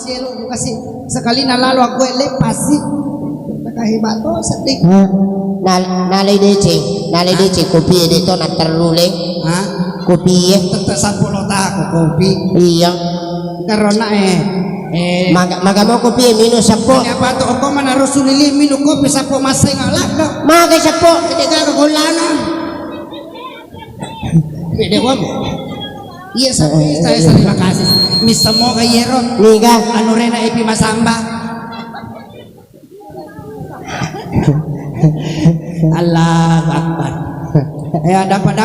sielo kasi sekali nalalo ako lepas sih. Nakahiba to sedih. Nalay dece kopi dito na terlule. Ha? Kopi Tetap 10 ako kopi. iya. Karena Magamo kopi minus sapo. Apa to ako man harus sulili minum kopi sapo masay ngalak. Magay sapo. Hindi ka kakulana. Pwede ko mo. Iya saya terima kasih. Misa mo kay Yeron. Niga. Ano rin na ipimasamba. Allahu Akbar. Ya dapat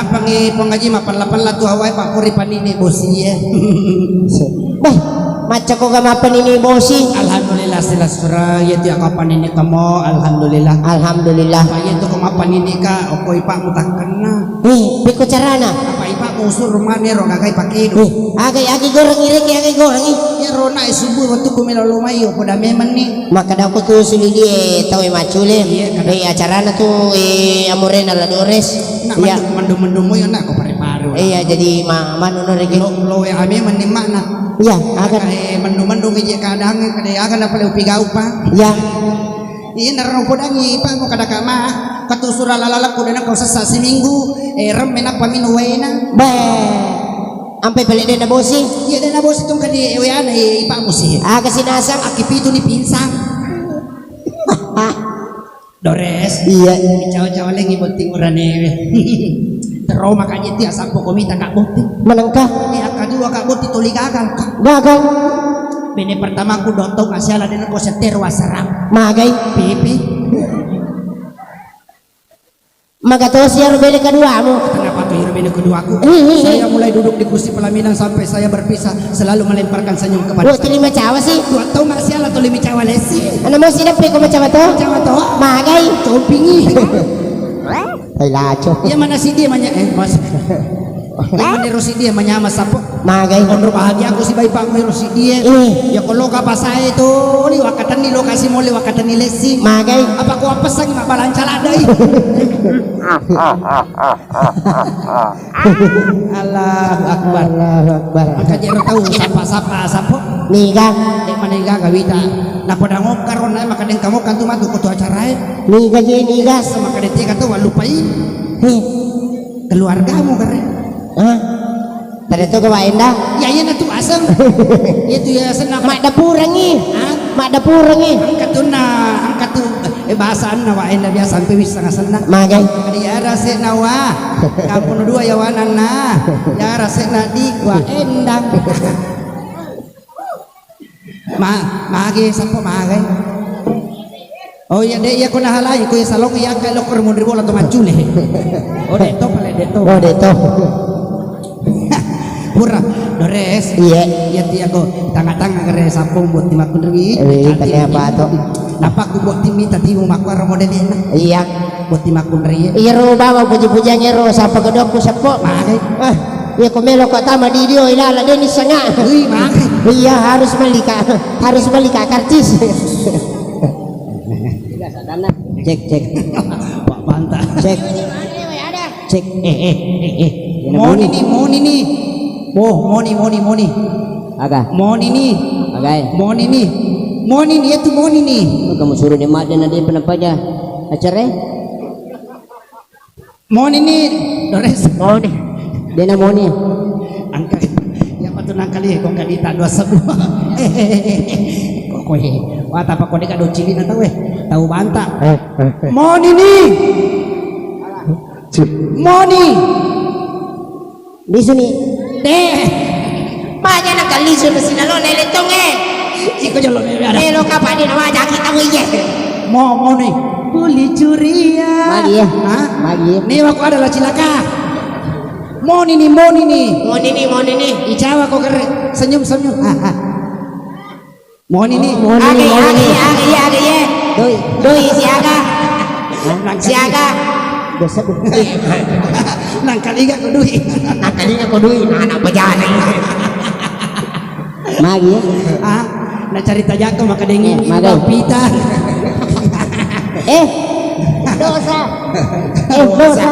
pengaji mapan-lapan tu awai pak kuri panini bosi ya. Bah, maca ko gamapan ini bosi. Alhamdulillah sila surah ya tu kapan ini kamu alhamdulillah. Alhamdulillah. Apa itu kemapan ini ka oko ipak mutak kena. Biko carana. Apa ipak musur rumah ni ro gagai pakai do. Agay goreng ire ki agay goreng Ya rona subuh waktu kumilo lumayo pada memang ni. Maka daw ko tu sulidi tahu macule. Acarana tu amorena la dores. Iya. Mendung mo yun ako pare-paro. Iya jadi manunur lagi. Lo ya kami menimah na. Iya, akan mendung aja kadang kada akan dapat upigaw pa. Iya. Iya naroon po dangi pa mo kada kama. Katusura lalala ko na ko sa seminggu. Rem menak paminuway na. Be. Ampe balik din na bosi. Iya din na bosi tong kadi ewean ipa mo si. Aga sinasang Akipito ni pinsang. Dores. Iya. Caw-caw lagi bunting urane. Terus makanya dia sampo komita kak bunting. Manangka? Yang kedua kak bunting tuli gagal. Gagal. Bini pertama aku dontong asyala dan aku setir wasarang. Magay. Pipi. Magatos ya rubele kedua mo. Kenapa tuh rubele kedua aku? Saya mulai duduk di kursi pelaminan sampai saya berpisah selalu melemparkan senyum kepada saya. Terima cawa sih. Dua tahu masyala tuh limi cawa lesi. Ano mo sinapi ko macawa to? Cawa to. Magay. Compingi. Ay lacho. Ya mana sih dia mas. Yang mana si dia menyamas sapo. Magay. Kalau bahagia aku si bayi pak mero si dia. Ya kalau kapa saya itu liwakatan ni lokasi mau liwakatan ni lesi. Magay. Apa ku apa sang mak balancal ada Allahu Akbar. Allahu Akbar. Maka jero tahu sapa sapo. Niga. Dek manega gawita. Na pada ngokar na maka den kamu kan tu matu kutu acara Niga je niga. sama ka detik kata walupai. Keluargamu kare. Hah? Tadi tu kawain dah. Ya iya na tu asam. Itu ya senang Mak dapurang ni. Mak dapurang ni. angkat tu bahasaan na wain na biasa sampai wis sangat senang. Magay. Ya rasa nawa. Kampung dua ya wanan na. Ya rasa na di wa endang. Magi sampo magay. Oh iya deh iya ko nahalay ko sa salong iya kay lokor mo dribo la to macule. Oh deto pala deto. Oh deto. Pura Dores. Iya. Iya ti ako tanga-tanga kare sampung buat timakun ri. Tanya apa to? Napak ku buat timi tadi mo makwar mo den. Iya. Buat timakun ri. Iya ro bawa puji-pujiannya ro sapa kedok ku sapo. Magay. Iya ko melo ko tama di dio ilala den isanga. Uy magay. Iya harus melika karcis. Cek. Pak bantah. Cek. Cek. Moni nih. Moni. Aga. Moni nih. Agay. Moni nih itu Moni nih. Kamu suruh dia mak dan dia kenapa aja? Acara? Moni nih. Dores. Moni. Dia nama Moni. Angkat. Ya patut nangkali kok kadita dua sebuah. Kok kowe. Wah tapa kode kado cili na tahu tahu banta. Moni nih. Moni. Di sini. Banyak nak kali sudah sinalo leletong Iko jolo ada. Lo kapan dia nama aja kita wiye. Moni. Puli curiya. Magi ya. Hah? Magi. Nih aku adalah cilaka. Moni nih. Moni nih. Icawa kok kere senyum. Moni nih. Aga ye. Doi siaga. Dosa bu. Nangkaliga ko dui. Anak pejalan. Magi ya. Na cerita jako maka dengin Magay. pita. Dosa. Dosa.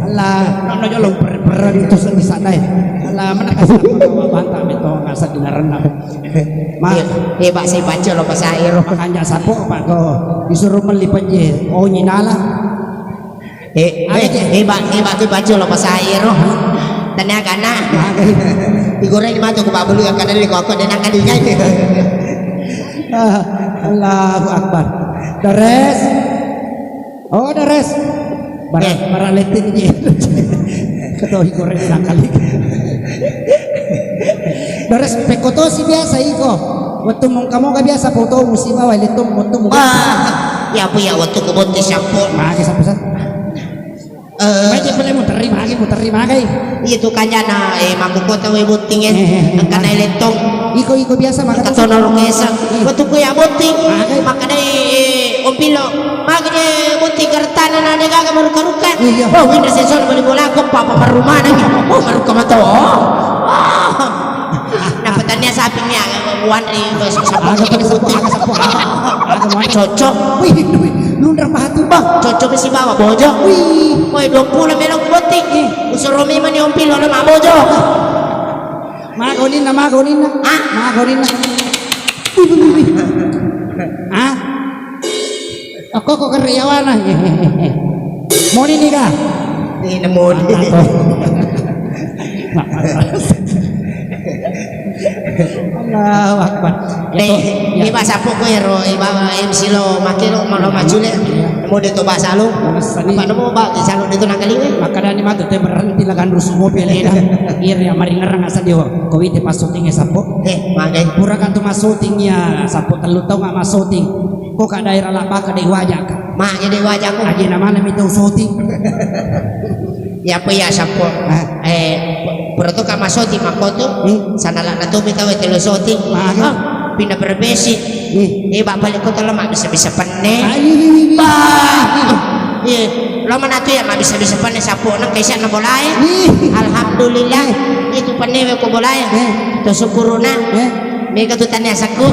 Allah, nono jolong per itu di sana ya. Lah mana kasih apa bantah beto ngasa dinarenang. Hebat saya baca lo pas air. Makanya sapo Pak ko disuruh melipat je. Oh nyinala. Hebat tu baca lo pas air. Tanya kana. Digoreng mah tuh Pak beli akan dari kok dan akan dikai. Allahu Akbar. Deres. Oh deres. Barang letin je. Ketohi goreng sekali. Deres pekoto si biasa iko. Waktu mong kamu ka biasa foto musibah wa letung waktu mo. Ya apa ya waktu kebonti sapo. Mage sapo. Baca boleh muter lagi. Itu kanyana makukota we bunting kana letong. Iko biasa maka katono rukesa. Waktu ko ya bunting maka dai ompilo. Maka dai bunting kartana na nega maruka-ruka. Oh winter season bali bola ko papa perumah lagi. Oh maruka mato. Napatannya sapinya wan cocok. Wih, lundar mahatu bang. Cocok si bawa bojo. Wih, 20 melong botik. Usuromi man yung pilo na mabojo. Magonin na. Ah? Ako ko karyawan na. Moni ni ka? Hindi na moni. Allahu Akbar. Di bahasa poko ero iba MC lo makilo malo macule. Mo dito bahasa lo. Apa mo ba kisalo dito nakaliwe? Makada ni mato te berhenti lagan rusuh mobil ina. Iri amari ngarang asa dio. Kowi te pasuting sapo. Magay pura kan tu masutingnya sapo telu tau enggak masuting. Kok ka daerah lapa ka dei wajak. Ma jadi wajak ko. Aje na mana mito suting. Ya apa ya sapo. Purato ka masoti makoto. Sanala na to bitaw telo soti. Pindah berbesi. Balik ko talo bisa panne. Lama na to ya bisa panne sapo na kaysa na bolay. Alhamdulillah itu panne ko bolay. To syukuruna. Mega tu tanya saku.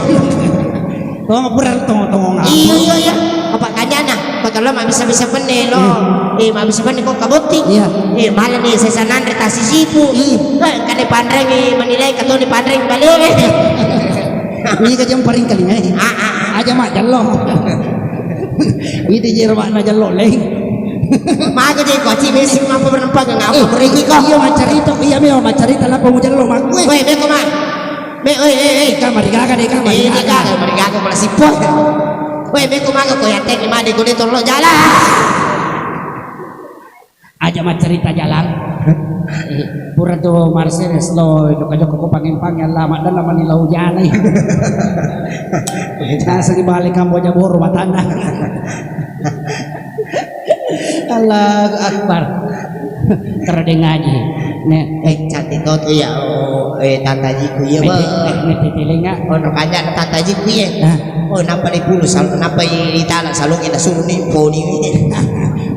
Tong pura tong iya apa kanyana kok lo bisa panne lo bisa panne kok kabuti malah nih sesanan retasi sipu kan di pandreng menilai kato di pandreng balik ini kajang paling kali aja mak jallo itu jero mak na jallo leng mak jadi koci mesing mampu berempat ngapa beriki kok iya macarita macarita lah pemujan lo mak weh beko mak kamar gaga malah sipot. Weh beko mak ko yatek lima di kulit lo jalan. Aja macarita jalan. Pura tu Mercedes lo kajo ko pangin-pangin lama dan lama ni lau jalan. Nasa di balik kambo aja boro matana. Allahu Akbar. Kerade ngaji. Cantik to tuh ya tatajiku ya ba. Titilinga. Ono kanya tatajiku ya. Oh napa di pulu napa itala salong ina suruh ni poni.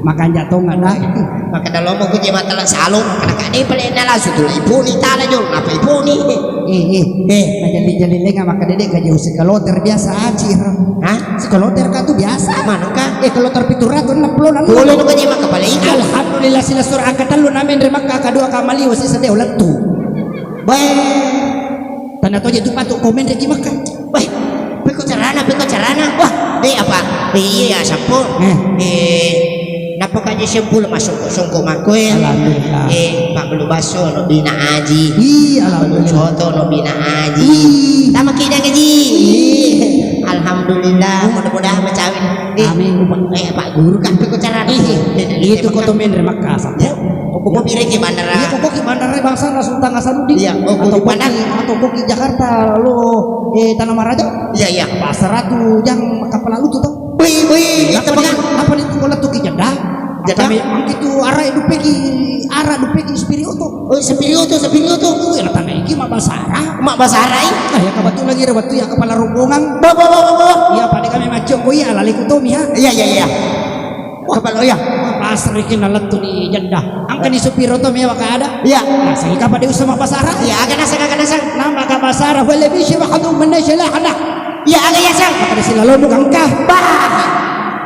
Makan jatuh nggak dah. Maka dalam mau kuji mata lang salong karena kani pala ina la sutul ipuni tala jol napa ipuni. Jadi lenga maka dedek gaji sekaloter biasa acir. Hah? Sekaloter ka tu biasa. Mana ka? Kaloter piturat tu 60 boleh nu gaji maka pala ikan. Alhamdulillah sila surah angkatan lu namin remaka kadua kamali wasi sadeu letu. Tanda to itu patuk komen reki makan. Peko carana. Wah, apa? Iya sapo. Napa kaji sempul masuk songko makoel. Alhamdulillah. Pak belu baso no bina aji. Alhamdulillah. Soto no bina aji. Tama kida gaji. Alhamdulillah, mudah-mudahan macawin. Amin. Pak guru kan peko carana. Itu kotomen remaka sapo. Kok pirek ke bandara? Iya, kok ke bandara bangsa Sultan Hasanuddin. Iya, atau kok di Jakarta lo Tanah Maraja. Iya. Pasar ratu yang kapal lalu tuh toh. Wih, apa itu kalau tuh ke Jeddah? Memang itu arah dupeki spiritual. Oh, spiritual. Ya tanah iki mak basara. Ya kebetulan lagi ada waktu ya kepala rombongan. Iya, pada kami macam ya lali kutomi ya. Iya. Kepala ya. Pasar iki nalat tuh di Jeddah. Angka di supiro tuh mewah ada. Iya. Nah, sehingga pada usama basara. Iya, akan asang. Nama ka basara wala bi syibahadu min syalahana. Iya, agak ya sang. Pada sila lono kangka.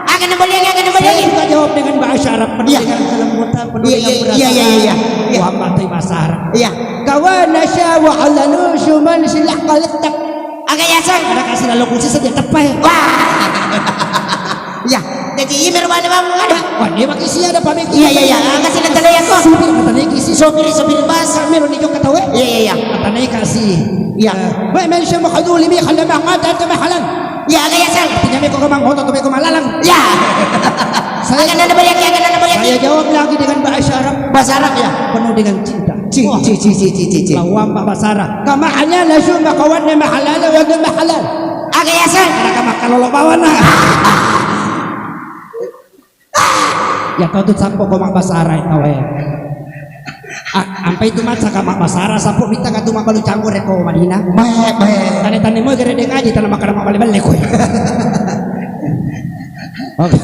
Akan boleh. Ka jawab dengan bahasa Arab penuh Iya. dengan kelembutan, penuh Iya, dengan iya, perasaan. iya, iya, iya. Muhammad itu bahasa Arab. Iya. Kawana syawa alanu syuman silah kaletak. Agak ya sang. Ada kasih lalu kursi saja tepai. Wah. Ya, jadi imer mana bang ada? Wah, dia pakai sia ada pamit. Iya iya iya, kasih nanti ya kok. Supir kata naik isi Sopir bas. Meron ni kata we. Iya iya iya. Kata naik kasih. Iya. Wa man sya mahduli bi khala ma'ada tamahalan. Ya agak ya sang. Artinya me ko kamang hoto to me ko malalang. Ya. Saya Akan ada banyak ya, akan ada banyak. saya jawab lagi dengan bahasa Arab. Bahasa Arab ya. Penuh dengan cinta. Ci. Lawam bahasa Arab. Kama halala syuma kawanna mahalala wa dama halal. Agak ya sang. Kada ka makalolo bawan na. Ya kau tu sampo ko bahasa Arab tau ya. Ampai tu masa ka bahasa Arab sampo minta ka tu mabalu canggur ko Madinah. Baik. Tani mo gere deng aja tanah makan balik-balik ko. Oke.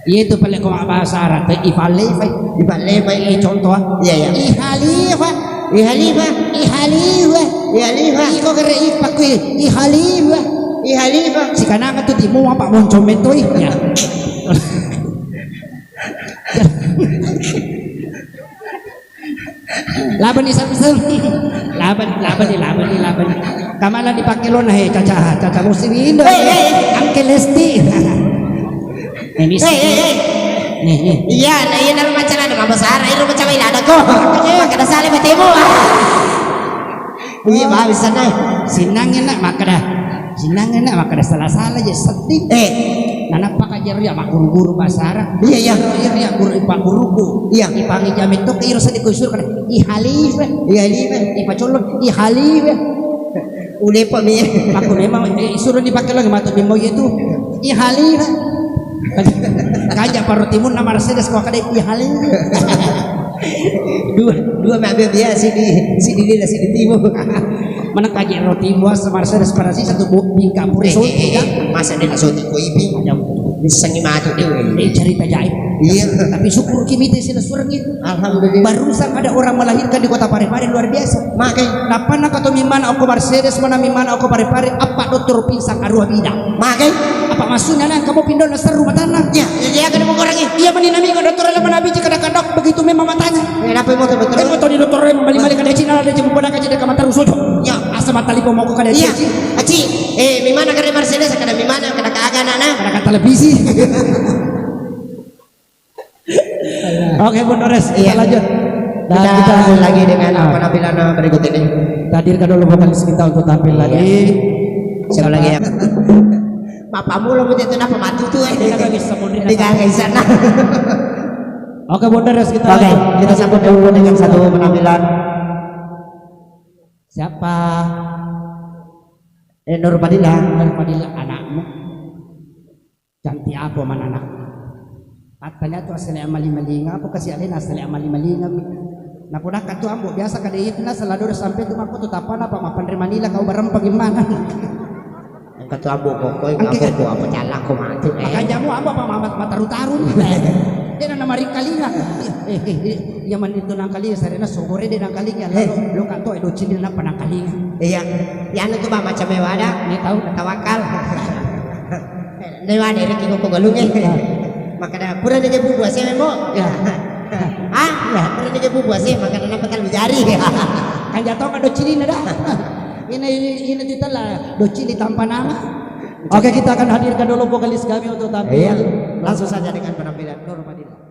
Iya itu paling kau bahasa Arab. Ifalifai. Ibalik. Contoh. Iya iya. Ihalifa. Ihalifa. Ihalifa. Ihalifa. Iko kere ipakui. Ihalifa. Ihalifa. Si kananga tu di mo apa moncom itu ya. Laban isa-isa. Laban. Kamala dipakai lo nah caca muslimin. Angkel Lesti. Nih. Iya, nah iya nama macam ada bahasa Arab, itu macam ini ada kok. Maka dah saling bertemu. Iya, bagus sana. Sinangin nak maka dah salah-salah je sedih. Nanak pak ajar ya mak guru-guru bahasa Arab. Iya. Ya guru ipa guruku. Iya. Ipangi jamin tu kairo sa dikusur kan. Ihalif. Ipa colok ihalif. Uli pa mi. Aku memang suruh dipakai lagi matu bimbo itu. Ihalif. Kajak paru timun nama Mercedes kau kada ihalif. Dua mabel dia sini dia sini timur. Mana kajak roti buas Mercedes para si satu bingkang puri sulti kan. Masa dia nasoti ko ipi. Bisa ngimatu dia. Cerita jaib. Iya. Tapi syukur kita sila surang itu. Alhamdulillah. Barusan ada orang melahirkan di kota Parepare luar biasa. Makai. Napa nak atau mimana aku Mercedes mana mimana aku Parepare apa dokter pinsang arwah bidang. Makai. Apa maksudnya nang kamu pindah nasar rumah tanah? Ya, dia akan mengurangi. Iya meninami ke dokter lah menabi jika ada kadok begitu memang matanya. Kenapa mau betul? Mau tahu di dokter yang balik-balik kada Cina ada jemput pada kaji dekat mata rusuh. Ya, asa mata lipo mau kada iya. Cina. Aci, mimana kare Mercedes kada mimana kada kaagan ana. Kada kata televisi. Oke Bun Dores, kita lanjut. Dan Kita lagi dengan penampilan berikut ini. Hadirkan dulu vokalis kita untuk tampil lagi. Siapa lagi ya? Papamu lo punya itu apa matu tuh? Kita bisa mundur. Di sana. Oke Bun Dores, kita Oke, lanjut. kita sambut dulu dengan satu penampilan. Siapa? Nur Padilla. Daripada anakmu. Cantik apa man anak? Katanya tuh asal amali-malinga, apa kasih alin asal amali-malinga. Napunak katu ambo biasa kada itu na salador sampai tu mako tutapan apa mapan dari Manila kau barang bagaimana? Ang katuabo ko ko apa calak ko matu. Makanya mo apa mamat mataru-taru. Dia na namari kalinga. Yaman itu nang kalinga sarena sogore de nang kalinga. Lo kanto edo cini na panang kalinga. Iya. Yan itu ba macam mewada? Ni tahu Tawakal. Dewa dari kiko ko galungin. Maka dah pura dia bubuh sih mo. Ah, pura dia bubuh sih maka dah nampak jari. Kan jatuh kan do cini na dah. Ini kita lah do cini tanpa nama. Oke, kita akan hadirkan dulu vokalis kami untuk tampil. Langsung saja dengan penampilan Nur Padilla.